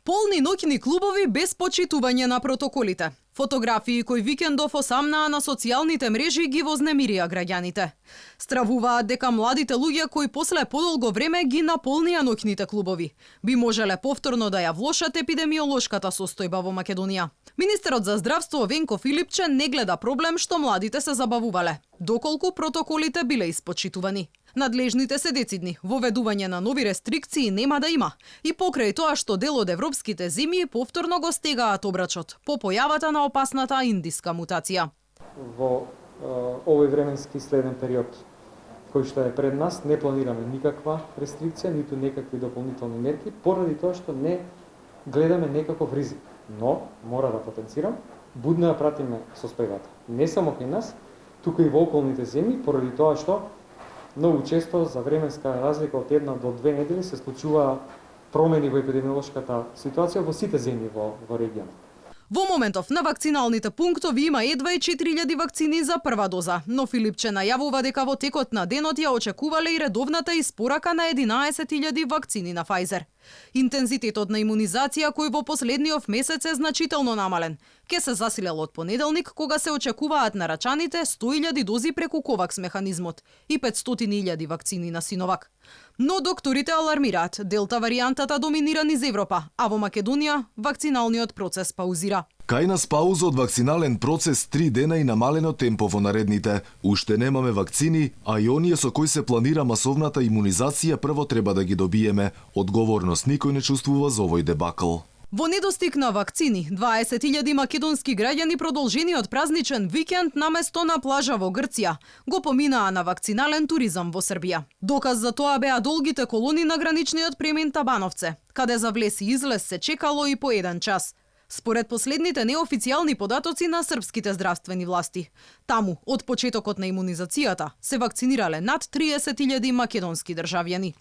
Полни ноќни клубови без почитување на протоколите. Фотографии кои викендов осамнаа на социјалните мрежи ги вознемирија граѓаните. Стравуваат дека младите луѓе кои после подолго време ги наполнија ноќните клубови би можеле повторно да ја влошат епидемиолошката состојба во Македонија. Министерот за здравство Венко Филипче не гледа проблем што младите се забавувале, доколку протоколите биле испочитувани. Надлежните се децидни, воведување на нови рестрикции нема да има и покрај тоа што дел од европските земји повторно го стегаат обрачот по појавата на опасната индиска мутација. Во овој временски следен период кој што е пред нас не планираме никаква рестрикција, ниту некакви дополнителни мерки, поради тоа што не гледаме некаков ризик. Но, мора да потенцирам, будно да пратиме состојбата. Не само кај нас, туку и во околните земји, поради тоа што многу често за временска разлика од 1 до 2 недели се случува промени во епидемиолошката ситуација во сите земји во регионот. Во моментов на вакциналните пунктови има едва и 4000 вакцини за прва доза, но Филипче најавува дека во текот на денот ја очекувале и редовната испорака на 11.000 вакцини на Pfizer. Интензитетот на имунизација кој во последниот месец е значително намален, ке се засилел од понеделник кога се очекуваат нарачаните 100.000 дози преку Ковакс механизмот и 500.000 вакцини на Синовак. Но докторите алармираат, делта варијантата доминира низ Европа, а во Македонија вакциналниот процес паузира. Кај нас пауза од вакцинален процес 3 дена и намалено темпо во наредните. Уште немаме вакцини, а и оние со кои се планира масовната имунизација прво треба да ги добиеме. Одговорност никој не чувствува за овој дебакл. Во недостиг на вакцини, 20.000 македонски граѓани продолжениот празничен викенд наместо на плажа во Грција го поминаа на вакцинален туризам во Србија. Доказ за тоа беа долгите колони на граничниот премин Табановце, каде за влез и излез се чекало и по 1 час. Според последните неофицијални податоци на српските здравствени власти, таму од почетокот на имунизацијата се вакцинирале над 30.000 македонски државјани.